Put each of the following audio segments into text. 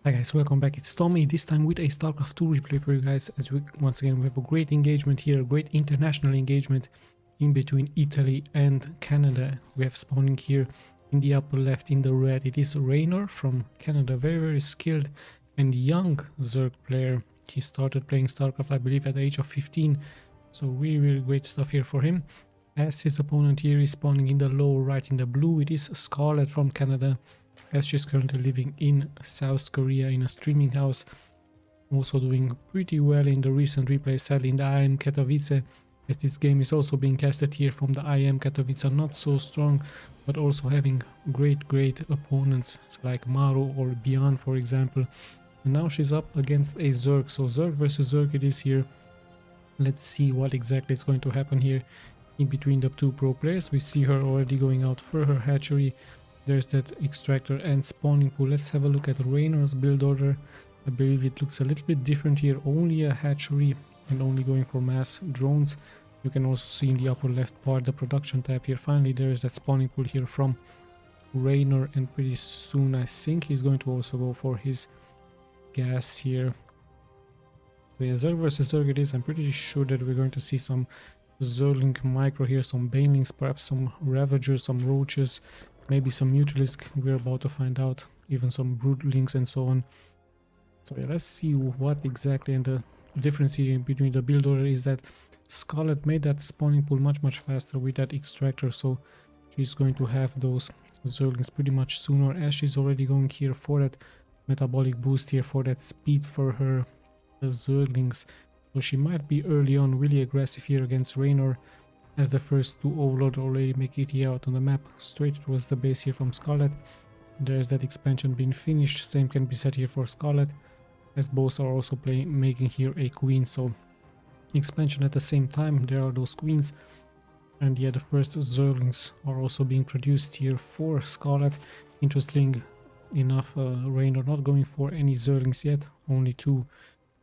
Hi guys, welcome back. It's Tommy, this time with a Starcraft 2 replay for you guys, as once again we have a great engagement here, a great international engagement in between Italy and Canada. We have spawning here in the upper left in the red. It is REYNOR from Canada, very skilled and young Zerg player. He started playing Starcraft, I believe, at the age of 15, so really great stuff here for him. As his opponent here is spawning in the lower right in the blue, it is SCARLETT from Canada, as she's currently living in South Korea in a streaming house, also doing pretty well in the recent replay, sadly in the IEM Katowice, as this game is also being casted here from the IEM Katowice. Not so strong, but also having great opponents like Maru or Beyond, for example. And now she's up against a Zerg, so Zerg versus Zerg it is here. Let's see what exactly is going to happen here in between the two pro players. We see her already going out for her hatchery. There's that extractor and spawning pool. Let's have a look at REYNOR's build order. I believe it looks a little bit different here. Only a hatchery and only going for mass drones. You can also see in the upper left part the production tab here. Finally, there is that spawning pool here from REYNOR, and pretty soon I think he's going to also go for his gas here. So yeah, Zerg versus Zerg it is. I'm pretty sure that we're going to see some Zergling micro here, some banelings, perhaps some ravagers, some roaches, maybe some Mutalisk, we're about to find out, even some broodlings and so on. So yeah, let's see what exactly, and the difference here between the build order is that SCARLETT made that spawning pool much faster with that extractor, so she's going to have those Zerglings pretty much sooner, as she's already going here for that metabolic boost here, for that speed for her Zerglings. So she might be early on really aggressive here against REYNOR, as the first two Overlord already make it here out on the map, straight towards the base here from SCARLETT. There's that expansion being finished. Same can be said here for SCARLETT, as both are also making here a queen. So expansion at the same time, there are those queens. And yeah, the first Zerglings are also being produced here for SCARLETT. Interesting enough, REYNOR not going for any Zerglings yet, only two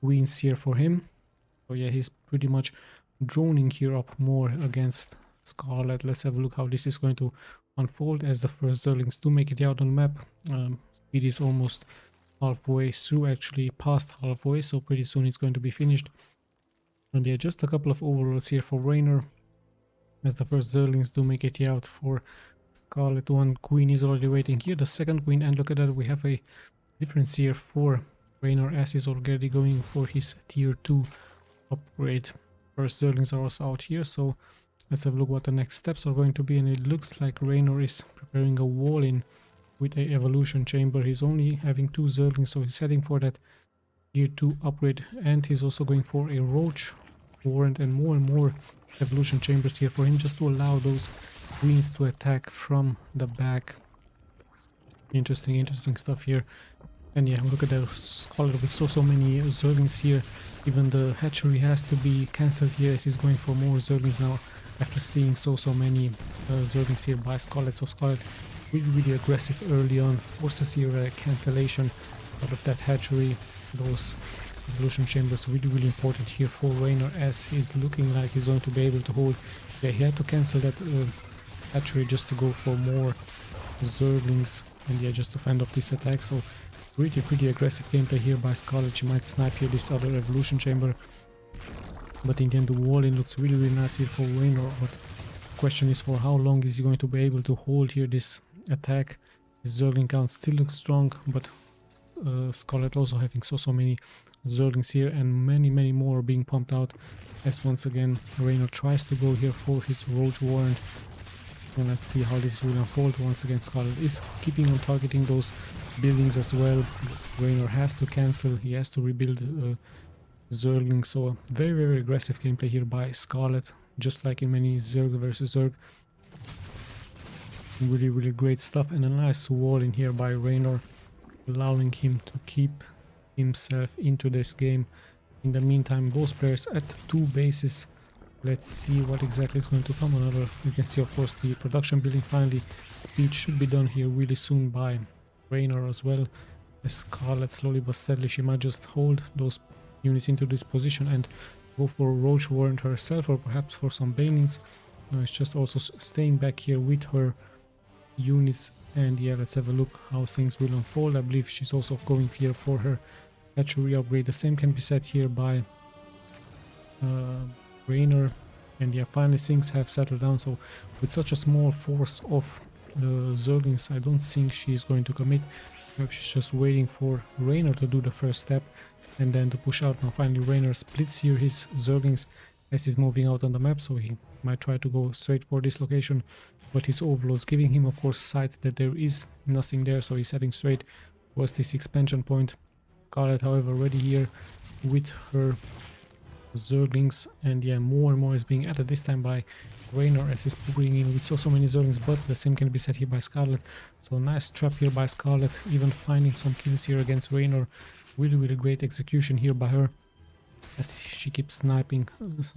queens here for him. So yeah, he's pretty much droning here up more against SCARLETT. Let's have a look how this is going to unfold, as the first Zerglings do make it out on the map. Speed is almost halfway through, actually past halfway, so pretty soon it's going to be finished. And yeah, just a couple of overlords here for REYNOR, as the first Zerglings do make it out for SCARLETT. One queen is already waiting here, the second queen, and look at that, we have a difference here for REYNOR, as he's already going for his tier 2 upgrade. First Zerglings are also out here, so let's have a look what the next steps are going to be. And it looks like REYNOR is preparing a wall in with a evolution chamber. He's only having two Zerglings, so he's heading for that tier 2 upgrade, and he's also going for a roach warrant and more evolution chambers here for him, just to allow those queens to attack from the back. Interesting stuff here. And yeah, look at that SCARLETT with so many Zerglings here. Even the hatchery has to be cancelled here, as he's going for more Zerglings now after seeing so many Zerglings here by SCARLETT. So SCARLETT really aggressive early on, forces here a cancellation out of that hatchery. Those evolution chambers really important here for REYNOR, as he's looking like he's going to be able to hold. Yeah, he had to cancel that hatchery just to go for more Zerglings, and yeah, just to fend off this attack. So pretty aggressive gameplay here by SCARLETT. She might snipe here this other evolution chamber, but in the end the wall-in looks really nice here for REYNOR. But the question is, for how long is he going to be able to hold here this attack? His Zergling count still looks strong, but SCARLETT also having so many Zerglings here, and many more being pumped out, as once again REYNOR tries to go here for his roach warrant. And let's see how this will unfold. Once again, SCARLETT is keeping on targeting those buildings as well. REYNOR has to cancel, he has to rebuild Zerglings. So very aggressive gameplay here by SCARLETT, just like in many Zerg versus Zerg. Really great stuff, and a nice wall in here by REYNOR, allowing him to keep himself into this game. In the meantime, both players at two bases. Let's see what exactly is going to come. Another, you can see of course the production building finally. Speed should be done here really soon by REYNOR as well, as SCARLETT slowly but steadily, she might just hold those units into this position and go for a roach warrant herself, or perhaps for some banelings. It's just also staying back here with her units. And yeah, let's have a look how things will unfold. I believe she's also going here for her hatchery upgrade. The same can be said here by REYNOR. And yeah, finally things have settled down. So with such a small force of Zerglings, I don't think she's going to commit. Perhaps she's just waiting for REYNOR to do the first step and then to push out. Now finally REYNOR splits here his Zerglings as he's moving out on the map, so he might try to go straight for this location, but his overlord's giving him of course sight that there is nothing there, so he's heading straight towards this expansion point. SCARLETT however ready here with her Zerglings, and yeah, more and more is being added, this time by REYNOR as he's pouring in with so many Zerglings, but the same can be said here by SCARLETT. So nice trap here by SCARLETT, even finding some kills here against REYNOR. Really great execution here by her as she keeps sniping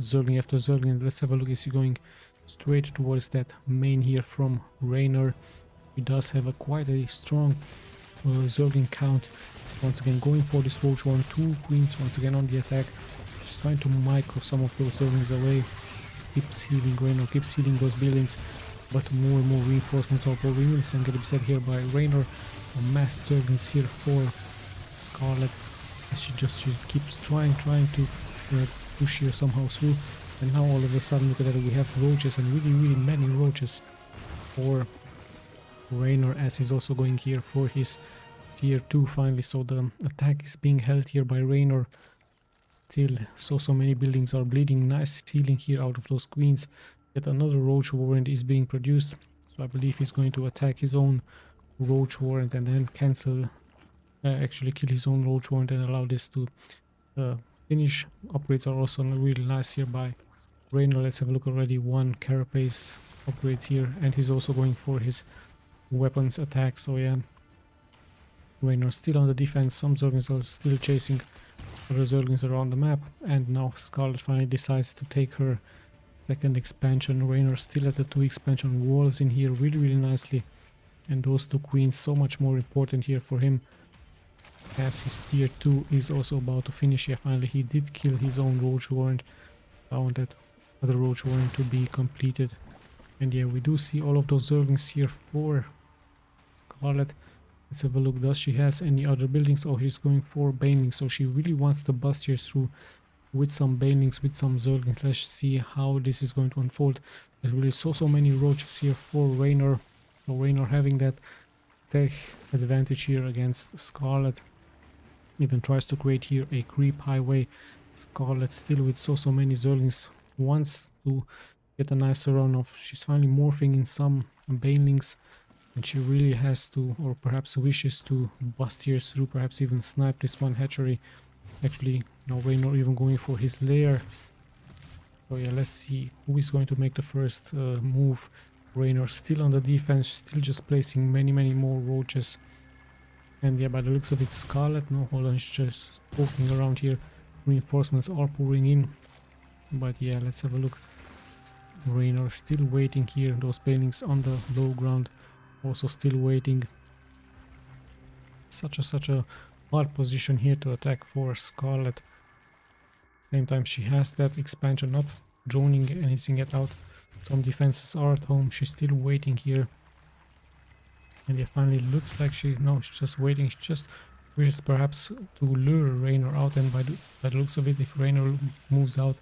Zergling after Zergling. Let's have a look, is he going straight towards that main here from REYNOR. He does have quite a strong Zergling count. Once again going for this Roach Warren, 2 queens once again on the attack, just trying to micro some of those Zerglings away. Keeps healing REYNOR, keeps healing those buildings, but more and more reinforcements are pouring in. Same can be said here by REYNOR. Mass Zerglings here for SCARLETT as she keeps trying to push here somehow through. And now all of a sudden, look at that, we have roaches, and really many roaches for REYNOR as he's also going here for his tier 2 finally. So the attack is being held here by REYNOR. Still so many buildings are bleeding. Nice healing here out of those queens. Yet another roach warrant is being produced, so I believe he's going to attack his own roach warrant and then cancel, actually kill his own roach warrant and allow this to finish. Upgrades are also really nice here by REYNOR. Let's have a look, already 1 carapace upgrade here, and he's also going for his weapons attack. So yeah, REYNOR still on the defense. Some Zerglings are still chasing other Zerglings around the map, and now SCARLETT finally decides to take her second expansion. REYNOR still at the 2 expansion walls in here really nicely, and those 2 queens so much more important here for him as his tier 2 is also about to finish. Yeah, finally he did kill his own roach warrant, found that other roach warrant to be completed. And yeah, we do see all of those Zerglings here for SCARLETT. Let's have a look, does she has any other buildings? Oh, he's going for banelings, so she really wants to bust here through with some banelings, with some Zerglings. Let's see how this is going to unfold. There's really so many roaches here for REYNOR, so REYNOR having that tech advantage here against SCARLETT. Even tries to create here a creep highway. SCARLETT still with so many Zerglings wants to get a nice run of. She's finally morphing in some banelings, and she really has to, or perhaps wishes to, bust here through, perhaps even snipe this one hatchery. Actually, now REYNOR even going for his lair. So yeah, let's see who is going to make the first move. REYNOR still on the defense, still just placing many more roaches. And yeah, by the looks of it, SCARLETT, no, hold on, she's just poking around here. Reinforcements are pouring in, but yeah, let's have a look. REYNOR still waiting here, those banelings on the low ground also still waiting. Such a hard position here to attack for SCARLETT. Same time she has that expansion not droning anything yet out. Some defenses are at home, she's still waiting here. And yeah, finally looks like she's just waiting. She just wishes perhaps to lure REYNOR out, and by the looks of it, if REYNOR moves out,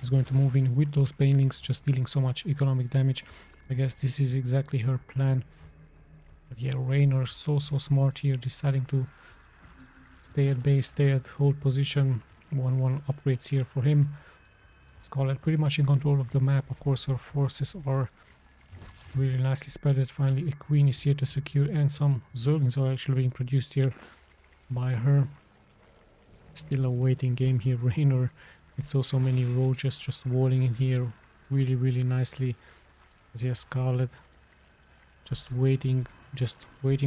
she's going to move in with those banelings, just dealing so much economic damage. I guess this is exactly her plan. But yeah, REYNOR so smart here, deciding to stay at base, stay at hold position. 1-1 upgrades here for him. SCARLETT pretty much in control of the map. Of course, her forces are really nicely spread. Finally, a queen is here to secure, and some Zerglings are actually being produced here by her. Still a waiting game here. REYNOR, it's so many roaches just walling in here really nicely. There's SCARLETT just waiting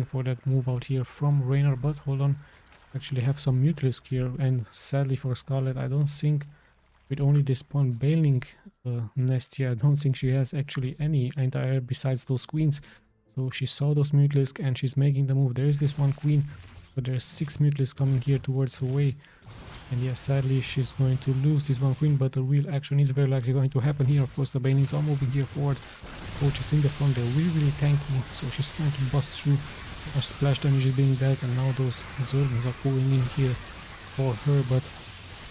for that move out here from REYNOR. But hold on, actually have some Mutalisk here, and sadly for SCARLETT, I don't think, with only this one baneling nest here, I don't think she has actually any anti-air besides those queens. So she saw those Mutalisk and she's making the move. There is this one queen, but there's 6 Mutalisk coming here towards her way. And yes, sadly she's going to lose this one queen, but the real action is very likely going to happen here. Of course, the banelings are moving here forward. Roaches in the front, they're really tanky, so she's trying to bust through. Her splash damage is being dealt, and now those Zerglings are pouring in here for her. But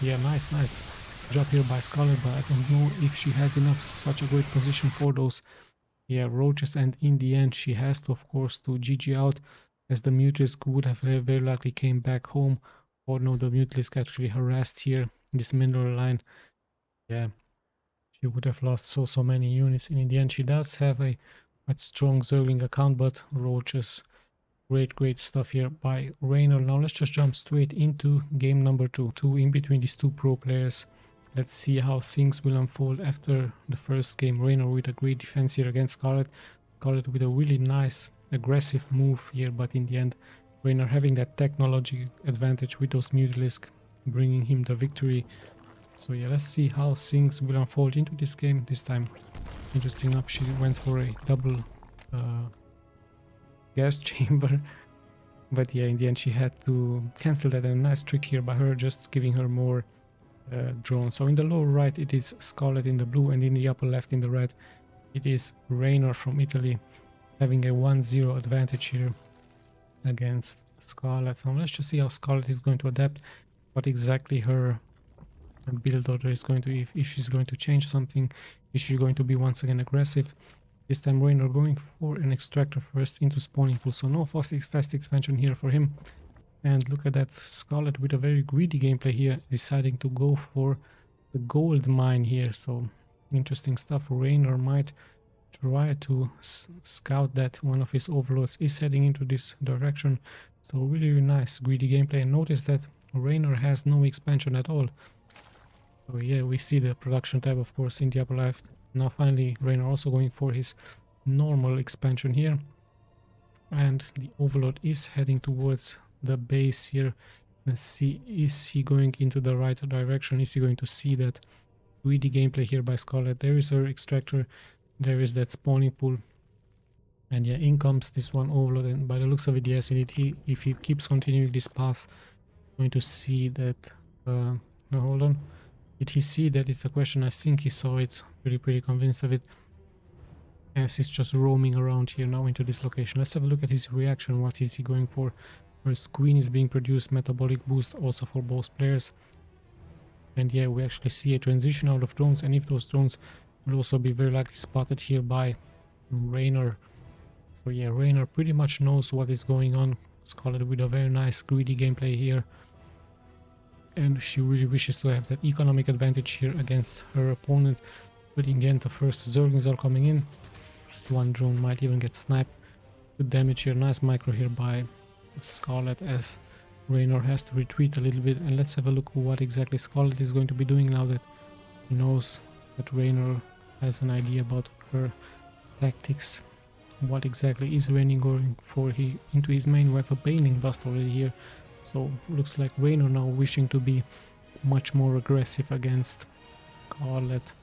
yeah, nice job here by Scarlett, but I don't know if she has enough, such a great position for those roaches, and in the end she has to, of course, to GG out, as the Mutalisk would have very likely came back home. Or no, the Mutalisk actually harassed here in this middle line. Yeah, she would have lost so many units, and in the end she does have a quite strong Zergling account, but roaches, great stuff here by REYNOR. Now let's just jump straight into game number 2 in between these two pro players. Let's see how things will unfold after the first game. REYNOR with a great defense here against Scarlett. Scarlett with a really nice aggressive move here, but in the end REYNOR having that technology advantage with those Mutalisk, bringing him the victory. So yeah, let's see how things will unfold into this game. This time, interesting enough, she went for a double gas chamber, but yeah, in the end she had to cancel that. And a nice trick here by her, just giving her more drones. So in the lower right it is Scarlett in the blue, and in the upper left in the red it is REYNOR from Italy, having a 1-0 advantage here against Scarlett. So let's just see how Scarlett is going to adapt, what exactly her build order is going to, if she's going to change something, is she going to be once again aggressive. This time REYNOR going for an extractor first into spawning pool, so no fast expansion here for him. And look at that, Scarlett with a very greedy gameplay here, deciding to go for the gold mine here. So interesting stuff. REYNOR might try to scout that one of his overlords is heading into this direction. So really nice greedy gameplay. And notice that REYNOR has no expansion at all. So yeah, we see the production tab, of course, in the upper left. Now finally REYNOR also going for his normal expansion here, and the overlord is heading towards the base here. Let's see, is he going into the right direction? Is he going to see that greedy gameplay here by Scarlett? There is her extractor, there is that spawning pool, and yeah, in comes this one overlord. And by the looks of it, yes, indeed, if he keeps continuing this path, going to see that no, hold on, did he see that? Is the question. I think he saw it, pretty convinced of it, as he's just roaming around here now into this location. Let's have a look at his reaction. What is he going for? First queen is being produced, metabolic boost also for both players. And yeah, we actually see a transition out of drones, and if those drones will also be very likely spotted here by REYNOR. So yeah, REYNOR pretty much knows what is going on. Scarlett with a very nice greedy gameplay here, and she really wishes to have that economic advantage here against her opponent. But in the end, the first Zerglings are coming in. One drone might even get sniped. Good damage here, nice micro here by Scarlett, as REYNOR has to retreat a little bit. And let's have a look what exactly Scarlett is going to be doing now that he knows that REYNOR has an idea about her tactics. What exactly is REYNOR going for? He into his main. We have a baneling bust already here, so looks like REYNOR now wishing to be much more aggressive against Scarlett.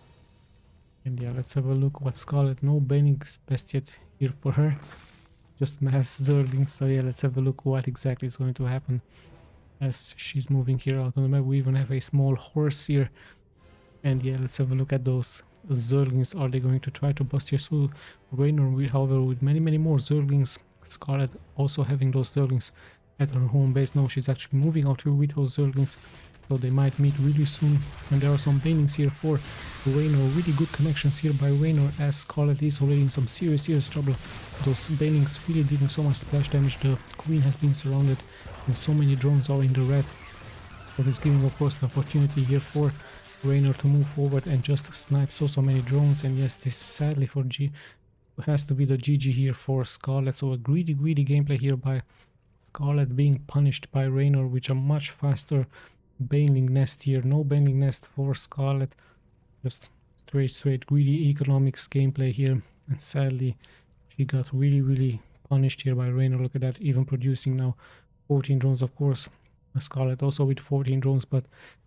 And yeah, let's have a look what Scarlett, no baneling best yet here for her, just mass Zerglings. So yeah, let's have a look what exactly is going to happen as she's moving here out on the map. We even have a small horse here, and yeah, let's have a look at those Zerglings. Are they going to try to bust here? So REYNOR, however, with many more Zerglings. Scarlett also having those Zerglings at her home base. Now she's actually moving out here with those Zerglings, so they might meet really soon. And there are some banelings here for REYNOR. Really good connections here by REYNOR, as Scarlett is already in some serious trouble. Those banelings really dealing so much splash damage. The queen has been surrounded, and so many drones are in the red. So it's giving, of course, the opportunity here for REYNOR to move forward and just snipe so many drones. And yes, this sadly for has to be the GG here for Scarlett. So a greedy gameplay here by Scarlett, being punished by REYNOR, which a much faster baneling nest here. No baneling nest for Scarlett, just straight greedy economics gameplay here. And sadly she got really punished here by REYNOR. Look at that, even producing now 14 drones. Of course Scarlett also with 14 drones, but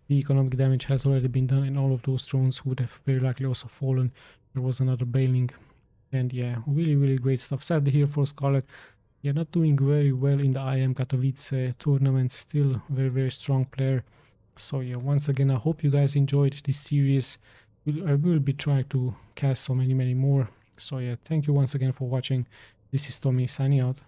the economic damage has already been done, and all of those drones would have very likely also fallen. There was another baneling, and yeah, really great stuff. Sadly here for Scarlett, yeah, not doing very well in the IEM Katowice tournament. Still very strong player, So yeah, once again, I hope you guys enjoyed this series. I will be trying to cast so many more. So yeah, thank you once again for watching. This is Tommy signing out.